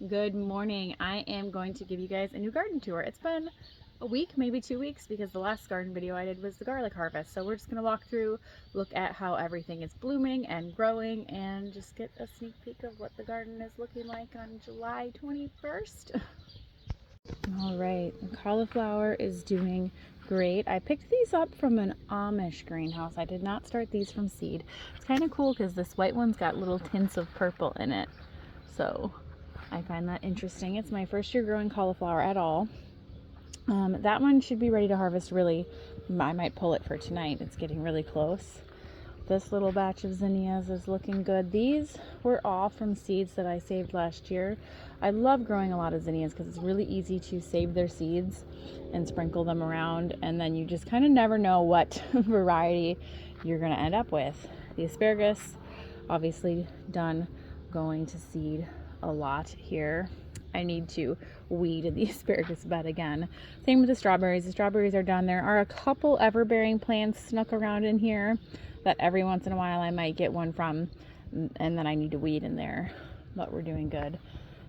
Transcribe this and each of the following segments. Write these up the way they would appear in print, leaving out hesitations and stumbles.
Good morning. I am going to give you guys a new garden tour. It's been a week, maybe 2 weeks, because the last garden video I did was the garlic harvest. So we're just going to walk through, look at how everything is blooming and growing, and just get a sneak peek of what the garden is looking like on July 21st. All right, the cauliflower is doing great. I picked these up from an Amish greenhouse. I did not start these from seed. It's kind of cool because this white one's got little tints of purple in it. So I find that interesting. It's my first year growing cauliflower at all. That one should be ready to harvest really. I might pull it for tonight. It's getting really close. This little batch of zinnias is looking good. These were all from seeds that I saved last year. I love growing a lot of zinnias because it's really easy to save their seeds and sprinkle them around, and then you just kind of never know what variety you're going to end up with. The asparagus, obviously done going to seed a lot here. I need to weed in the asparagus bed again. Same with the strawberries. The strawberries are done. There are a couple ever-bearing plants snuck around in here that every once in a while I might get one from, and then I need to weed in there, but we're doing good.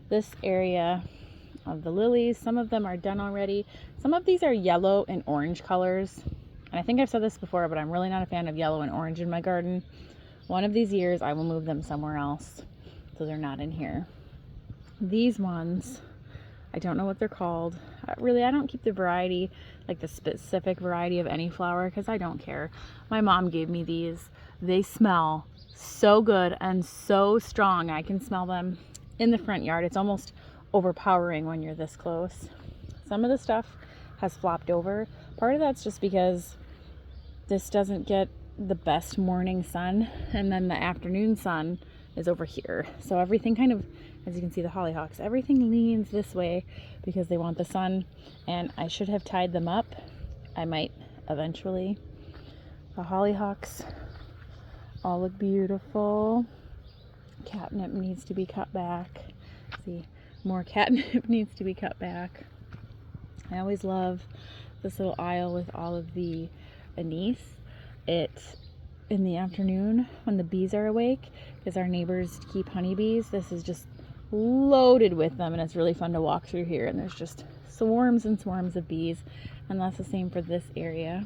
This area of the lilies, some of them are done already. Some of these are yellow and orange colors, and I think I've said this before, but I'm really not a fan of yellow and orange in my garden. One of these years I will move them somewhere else so they're not in here. These ones, I don't know what they're called. Really, I don't keep the variety, like the specific variety of any flower, because I don't care. My mom gave me these. They smell so good and so strong. I can smell them in the front yard. It's almost overpowering when you're this close. Some of the stuff has flopped over. Part of that's just because this doesn't get the best morning sun, and then the afternoon sun is over here. So everything kind of, as you can see, the hollyhocks, everything leans this way because they want the sun, and I should have tied them up. I might eventually. The hollyhocks all look beautiful. Catnip needs to be cut back. See, more catnip needs to be cut back. I always love this little aisle with all of the anise. In the afternoon when the bees are awake, because our neighbors keep honeybees, this is just loaded with them, and it's really fun to walk through here, and there's just swarms and swarms of bees, and that's the same for this area.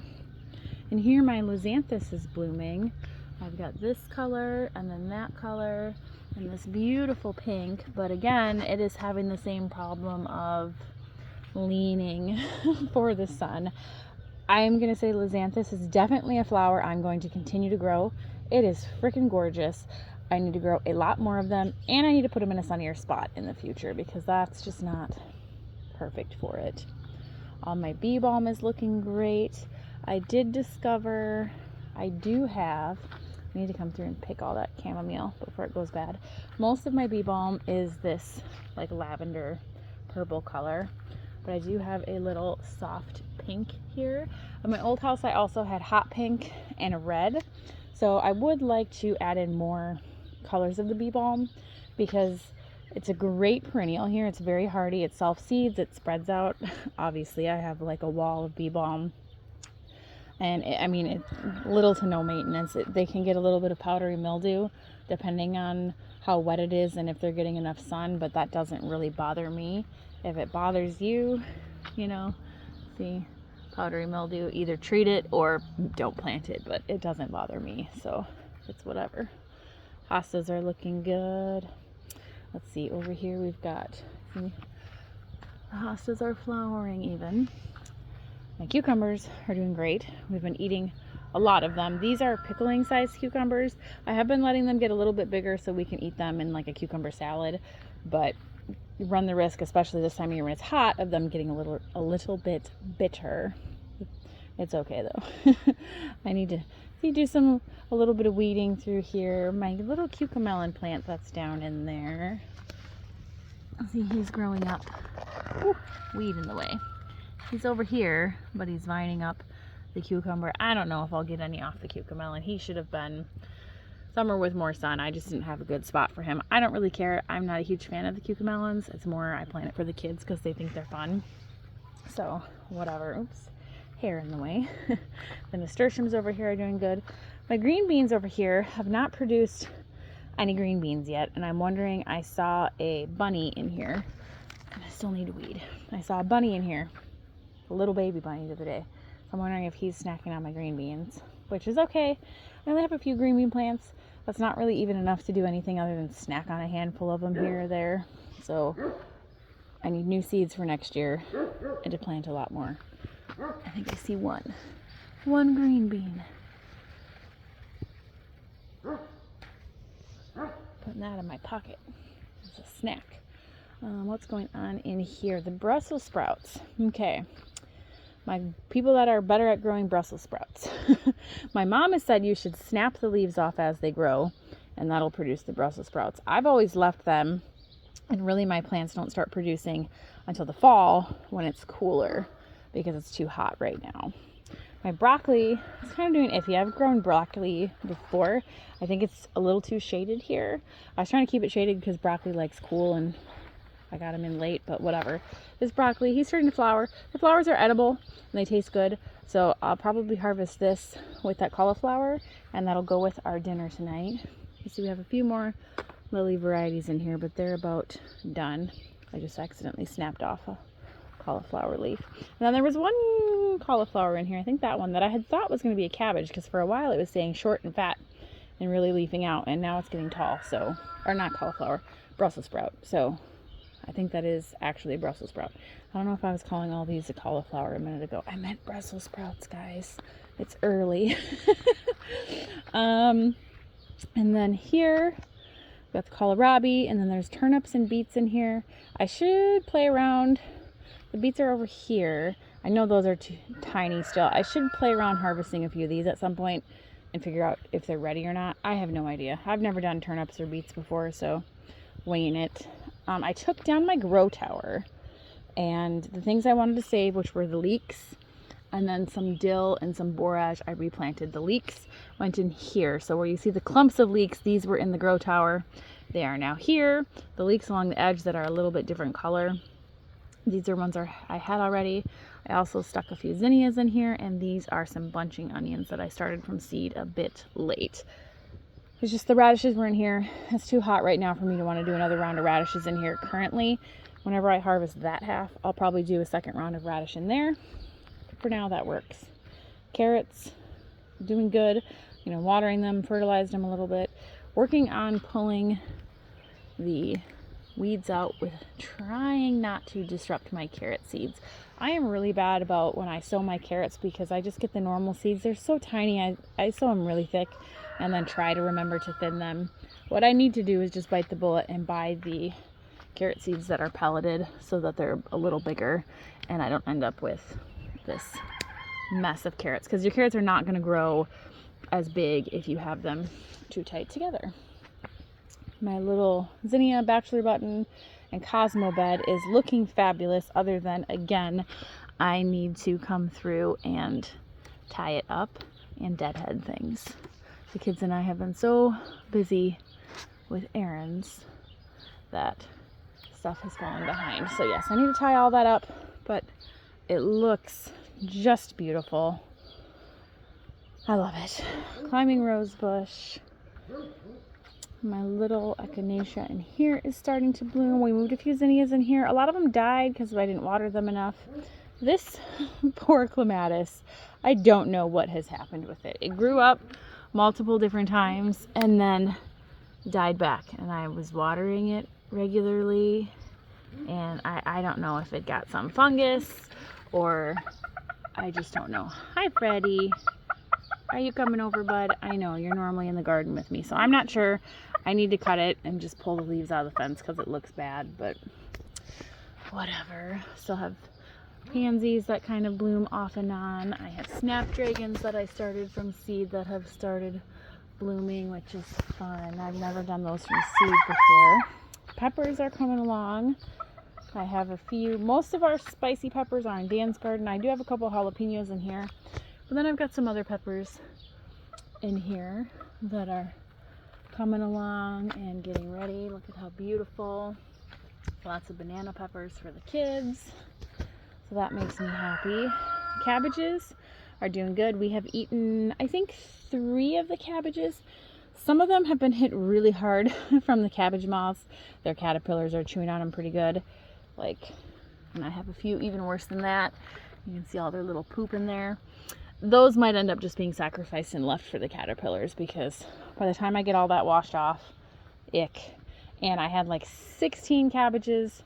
And here my leucanthus is blooming. I've got this color and then that color and this beautiful pink, but again it is having the same problem of leaning for the sun. I'm going to say leucanthus is definitely a flower I'm going to continue to grow. It is freaking gorgeous. I need to grow a lot more of them, and I need to put them in a sunnier spot in the future because that's just not perfect for it. All my bee balm is looking great. I did discover I need to come through and pick all that chamomile before it goes bad. Most of my bee balm is this like lavender purple color, but I do have a little soft pink here. At my old house I also had hot pink and a red, so I would like to add in more colors of the bee balm because it's a great perennial here. It's very hardy, it self-seeds, it spreads out. Obviously I have like a wall of bee balm, and it's little to no maintenance. They can get a little bit of powdery mildew depending on how wet it is and if they're getting enough sun, but that doesn't really bother me. If it bothers you, see, powdery mildew, either treat it or don't plant it, but it doesn't bother me, so it's whatever. Hostas are looking good. Let's see, over here we've got, see, the hostas are flowering even. My cucumbers are doing great. We've been eating a lot of them. These are pickling sized cucumbers. I have been letting them get a little bit bigger so we can eat them in like a cucumber salad, but you run the risk, especially this time of year when it's hot, of them getting a little bit bitter. It's okay though. I need to do a little bit of weeding through here. My little cucamelon plant that's down in there. See, he's growing up. Ooh, weed in the way. He's over here, but he's vining up the cucumber. I don't know if I'll get any off the cucamelon. He should have been somewhere with more sun. I just didn't have a good spot for him. I don't really care. I'm not a huge fan of the cucamelons. It's more I plant it for the kids because they think they're fun. So whatever. Oops, hair in the way. The nasturtiums over here are doing good. My green beans over here have not produced any green beans yet, and I'm wondering, I saw a bunny in here, and I still need to weed. I saw a bunny in here, a little baby bunny the other day. So I'm wondering if he's snacking on my green beans, which is okay. I only have a few green bean plants. That's not really even enough to do anything other than snack on a handful of them here or there. So I need new seeds for next year and to plant a lot more. I think I see one green bean. Putting that in my pocket as a snack. What's going on in here? The Brussels sprouts. Okay. My people that are better at growing Brussels sprouts. My mom has said you should snap the leaves off as they grow, and that'll produce the Brussels sprouts. I've always left them, and really my plants don't start producing until the fall when it's cooler because it's too hot right now. My broccoli is kind of doing iffy. I've grown broccoli before. I think it's a little too shaded here. I was trying to keep it shaded because broccoli likes cool, and I got him in late, but whatever. This broccoli, he's starting to flower. The flowers are edible and they taste good. So I'll probably harvest this with that cauliflower, and that'll go with our dinner tonight. You see we have a few more lily varieties in here, but they're about done. I just accidentally snapped off a cauliflower leaf. And then there was one cauliflower in here, I think that one, that I had thought was going to be a cabbage, because for a while it was staying short and fat and really leafing out, and now it's getting tall. So, or not cauliflower, Brussels sprout. So I think that is actually a Brussels sprout. I don't know if I was calling all these a cauliflower a minute ago. I meant Brussels sprouts, guys. It's early. And then here we've got the kohlrabi, and then there's turnips and beets in here. I should play around. The beets are over here. I know those are too tiny still. I should play around harvesting a few of these at some point and figure out if they're ready or not. I have no idea. I've never done turnips or beets before, so winging it. I took down my grow tower, and the things I wanted to save, which were the leeks and then some dill and some borage, I replanted. The leeks went in here. So where you see the clumps of leeks, these were in the grow tower. They are now here. The leeks along the edge that are a little bit different color, these are ones I had already. I also stuck a few zinnias in here, and these are some bunching onions that I started from seed a bit late. It's just the radishes were in here. It's too hot right now for me to want to do another round of radishes in here currently. Whenever I harvest that half, I'll probably do a second round of radish in there. For now, that works. Carrots, doing good. You know, watering them, fertilized them a little bit. Working on pulling the weeds out with trying not to disrupt my carrot seeds. I am really bad about when I sow my carrots because I just get the normal seeds. They're so tiny. I sow them really thick and then try to remember to thin them. What I need to do is just bite the bullet and buy the carrot seeds that are pelleted so that they're a little bigger and I don't end up with this mess of carrots, because your carrots are not going to grow as big if you have them too tight together. My little zinnia bachelor button and Cosmo bed is looking fabulous, other than, again, I need to come through and tie it up and deadhead things. The kids and I have been so busy with errands that stuff has fallen behind. So yes, I need to tie all that up, but it looks just beautiful. I love it. Climbing rose bush. My little echinacea in here is starting to bloom. We moved a few zinnias in here. A lot of them died because I didn't water them enough. This poor clematis, I don't know what has happened with it. It grew up multiple different times and then died back, and I was watering it regularly, and I don't know if it got some fungus or I just don't know. Hi, Freddie. Are you coming over, bud? I know you're normally in the garden with me, so I'm not sure. I need to cut it and just pull the leaves out of the fence because it looks bad, but whatever. Still have pansies that kind of bloom off and on. I have snapdragons that I started from seed that have started blooming, which is fun. I've never done those from seed before. Peppers are coming along. I have a few. Most of our spicy peppers are in Dan's garden. I do have a couple jalapenos in here, but then I've got some other peppers in here that are coming along and getting ready. Look at how beautiful. Lots of banana peppers for the kids, so that makes me happy. Cabbages are doing good. We have eaten, I think, 3 of the cabbages Some of them have been hit really hard from the cabbage moths. Their caterpillars are chewing on them pretty good. And I have a few even worse than that. You can see all their little poop in there. Those might end up just being sacrificed and left for the caterpillars, because by the time I get all that washed off, ick. And I had like 16 cabbages,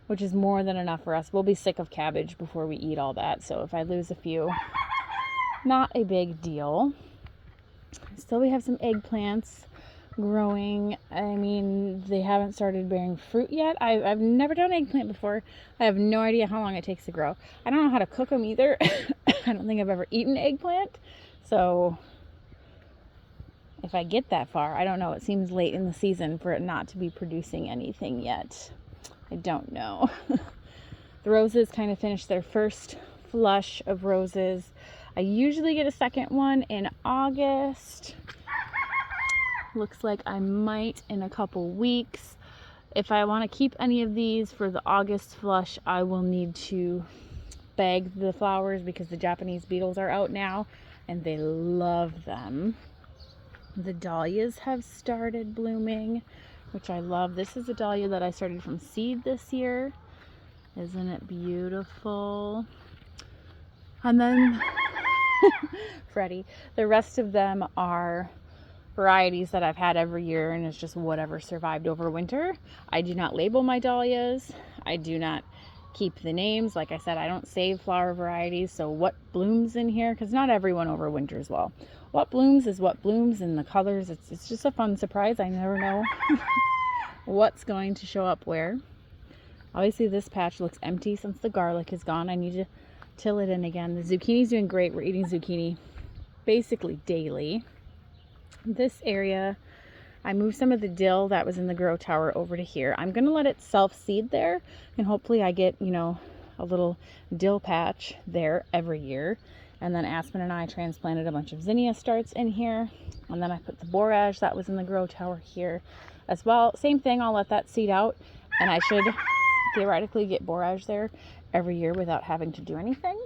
which is more than enough for us. We'll be sick of cabbage before we eat all that. So if I lose a few, not a big deal. Still, we have some eggplants growing. I mean, they haven't started bearing fruit yet. I've never done eggplant before. I have no idea how long it takes to grow. I don't know how to cook them either. I don't think I've ever eaten eggplant. So if I get that far, I don't know. It seems late in the season for it not to be producing anything yet. I don't know. The roses kind of finished their first flush of roses. I usually get a second one in August. Looks like I might in a couple weeks. If I want to keep any of these for the August flush, I will need to bag the flowers, because the Japanese beetles are out now and they love them. The dahlias have started blooming, which I love. This is a dahlia that I started from seed this year. Isn't it beautiful? And then Freddie. The rest of them are varieties that I've had every year, and it's just whatever survived over winter. I do not label my dahlias. I do not keep the names. Like I said, I don't save flower varieties. So what blooms in here, because not everyone overwinters well. What blooms is what blooms, and the colors, it's just a fun surprise. I never know what's going to show up where. Obviously this patch looks empty since the garlic is gone. I need to till it in again. The zucchini's doing great. We're eating zucchini basically daily. This area, I moved some of the dill that was in the grow tower over to here. I'm going to let it self-seed there, and hopefully I get, you know, a little dill patch there every year. And then Aspen and I transplanted a bunch of zinnia starts in here. And then I put the borage that was in the grow tower here as well. Same thing, I'll let that seed out, and I should theoretically get borage there every year without having to do anything.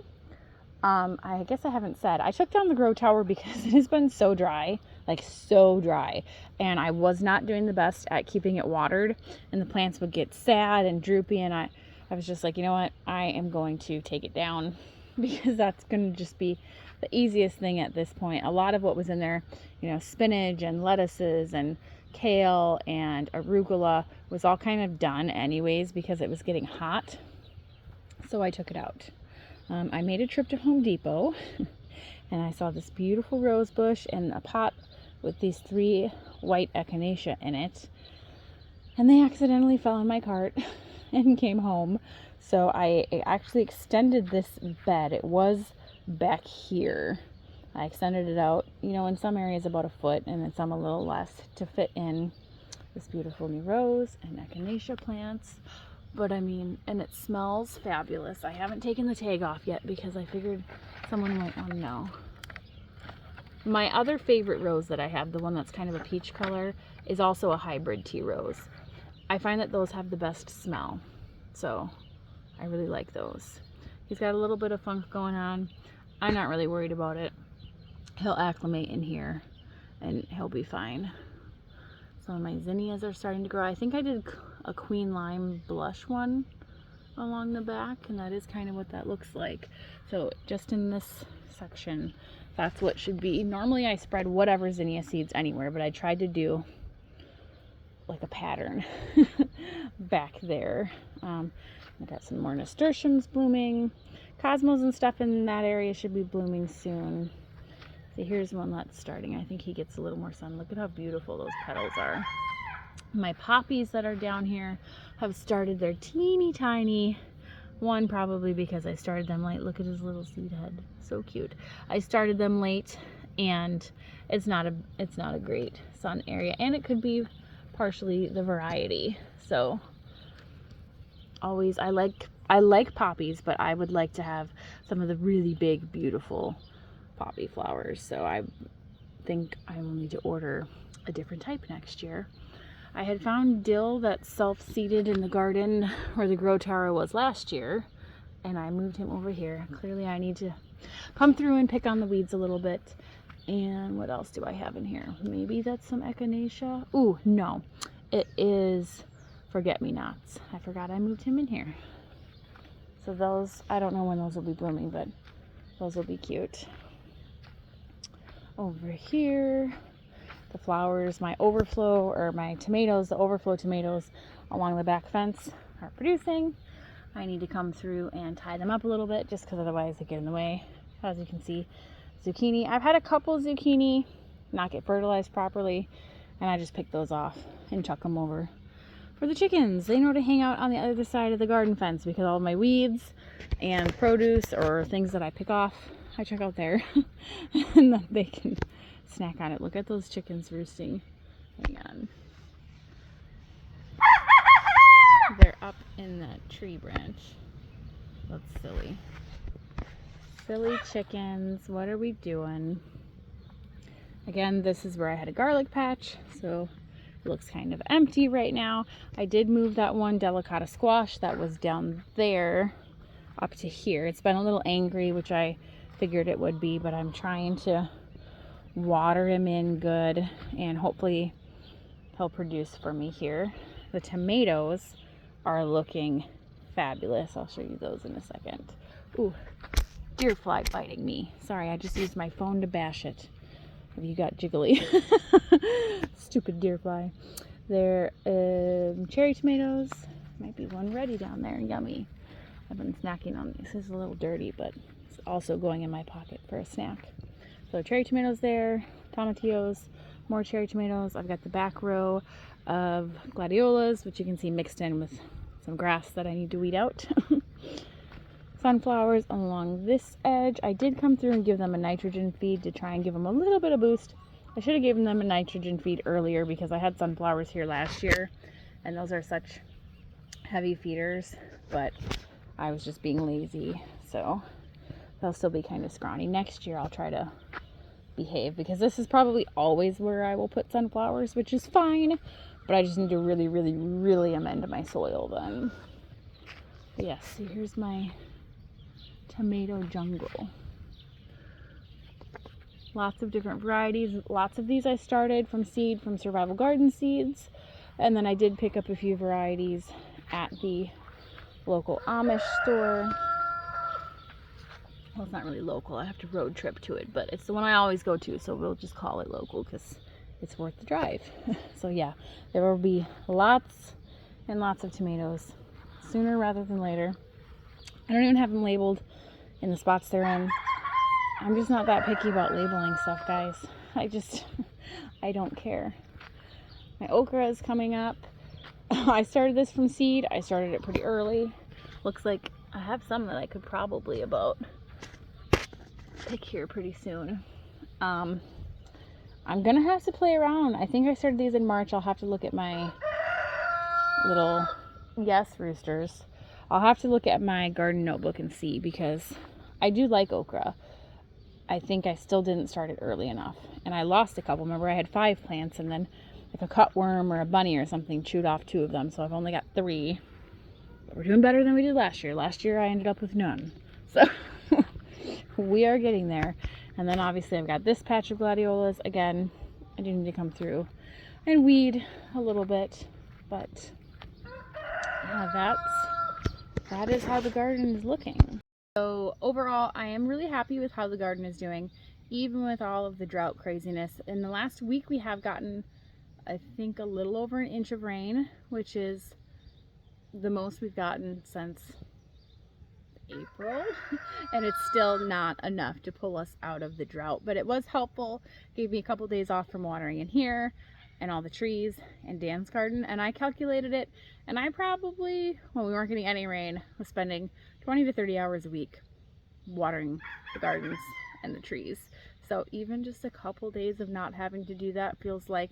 I guess I haven't said, I took down the grow tower because it has been so dry, like so dry, and I was not doing the best at keeping it watered, and the plants would get sad and droopy, and I was just like, you know what, I am going to take it down, because that's going to just be the easiest thing at this point. A lot of what was in there, you know, spinach and lettuces and kale and arugula was all kind of done anyways because it was getting hot. So I took it out. I made a trip to Home Depot and I saw this beautiful rose bush and a pot with these 3 white echinacea in it. And they accidentally fell in my cart and came home. So I actually extended this bed. It was back here. I extended it out, you know, in some areas about a foot and in some a little less, to fit in this beautiful new rose and echinacea plants. But I mean, and it smells fabulous. I haven't taken the tag off yet because I figured someone might want to know. My other favorite rose that I have, the one that's kind of a peach color, is also a hybrid tea rose. I find that those have the best smell. So I really like those. He's got a little bit of funk going on. I'm not really worried about it. He'll acclimate in here and he'll be fine. Some of my zinnias are starting to grow. I think I did a queen lime blush one along the back, and that is kind of what that looks like. So just in this section, that's what should be. Normally I spread whatever zinnia seeds anywhere, but I tried to do like a pattern back there. I got some more nasturtiums blooming. Cosmos and stuff in that area should be blooming soon. See, here's one that's starting. I think he gets a little more sun. Look at how beautiful those petals are. My poppies that are down here have started their teeny tiny one, probably because I started them late. Look at his little seed head. So cute. I started them late, and it's not a great sun area, and it could be partially the variety. So always, I like poppies, but I would like to have some of the really big, beautiful poppy flowers. So I think I will need to order a different type next year. I had found dill that's self-seeded in the garden where the grow tower was last year, and I moved him over here. Clearly I need to come through and pick on the weeds a little bit. And what else do I have in here? Maybe that's some echinacea. Ooh, no. It is forget-me-nots. I forgot I moved him in here. So those, I don't know when those will be blooming, but those will be cute. Over here, the flowers, my overflow, or my tomatoes, the overflow tomatoes along the back fence are producing. I need to come through and tie them up a little bit just because otherwise they get in the way. As you can see, zucchini. I've had a couple zucchini not get fertilized properly, and I just pick those off and chuck them over for the chickens. They know to hang out on the other side of the garden fence because all of my weeds and produce or things that I pick off, I chuck out there and then they can snack on it. Look at those chickens roosting. Hang on. They're up in that tree branch. That's silly. Silly chickens, what are we doing? Again, this is where I had a garlic patch, so it looks kind of empty right now. I did move that one delicata squash that was down there up to here. It's been a little angry, which I figured it would be, but I'm trying to water him in good and hopefully he'll produce for me here. The tomatoes are looking fabulous. I'll show you those in a second. Ooh, deer fly biting me. Sorry, I just used my phone to bash it. You got jiggly. Stupid deer fly. There, cherry tomatoes. Might be one ready down there. Yummy. I've been snacking on these. This is a little dirty, but it's also going in my pocket for a snack. So cherry tomatoes there, tomatillos, more cherry tomatoes. I've got the back row of gladiolas, which you can see mixed in with some grass that I need to weed out. Sunflowers along this edge. I did come through and give them a nitrogen feed to try and give them a little bit of boost. I should have given them a nitrogen feed earlier because I had sunflowers here last year and those are such heavy feeders, but I was just being lazy, so they'll still be kind of scrawny. Next year I'll try to behave because this is probably always where I will put sunflowers, which is fine, but I just need to really amend my soil then. But yes, see, here's my tomato jungle. Lots of different varieties. Lots of these I started from seed from Survival Garden Seeds, and then I did pick up a few varieties at the local Amish store. Well, it's not really local. I have to road trip to it, but it's the one I always go to, so we'll just call it local because it's worth the drive. So yeah, there will be lots and lots of tomatoes sooner rather than later. I don't even have them labeled in the spots they're in. I'm just not that picky about labeling stuff, guys. I don't care. My okra is coming up. I started this from seed. I started it pretty early. Looks like I have some that I could probably about pick here pretty soon. I'm gonna have to play around. I think I started these in March. I'll have to look at my little, yes, roosters. I'll have to look at my garden notebook and see because I do like okra. I think I still didn't start it early enough. And I lost a couple. Remember, I had 5 plants and then like a cutworm or a bunny or something chewed off 2 of them. So I've only got 3. But we're doing better than we did last year. Last year I ended up with none. So we are getting there. And then obviously I've got this patch of gladiolas. Again, I do need to come through and weed a little bit. But yeah, that is how the garden is looking. So overall, I am really happy with how the garden is doing, even with all of the drought craziness. In the last week, we have gotten, I think, a little over an inch of rain, which is the most we've gotten since April. And it's still not enough to pull us out of the drought, but it was helpful. Gave me a couple days off from watering in here and all the trees and Dan's garden, and I calculated it, and I probably, when we weren't getting any rain, was spending 20 to 30 hours a week watering the gardens and the trees. So even just a couple days of not having to do that feels like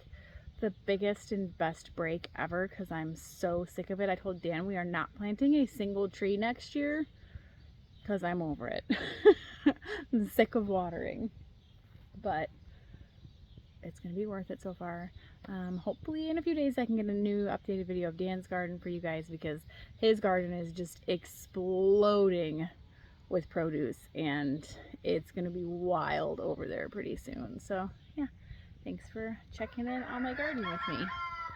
the biggest and best break ever because I'm so sick of it. I told Dan we are not planting a single tree next year because I'm over it. I'm sick of watering, but it's gonna be worth it so far. Hopefully in a few days I can get a new updated video of Dan's garden for you guys because his garden is just exploding with produce, and it's gonna be wild over there pretty soon. So yeah, thanks for checking in on my garden with me.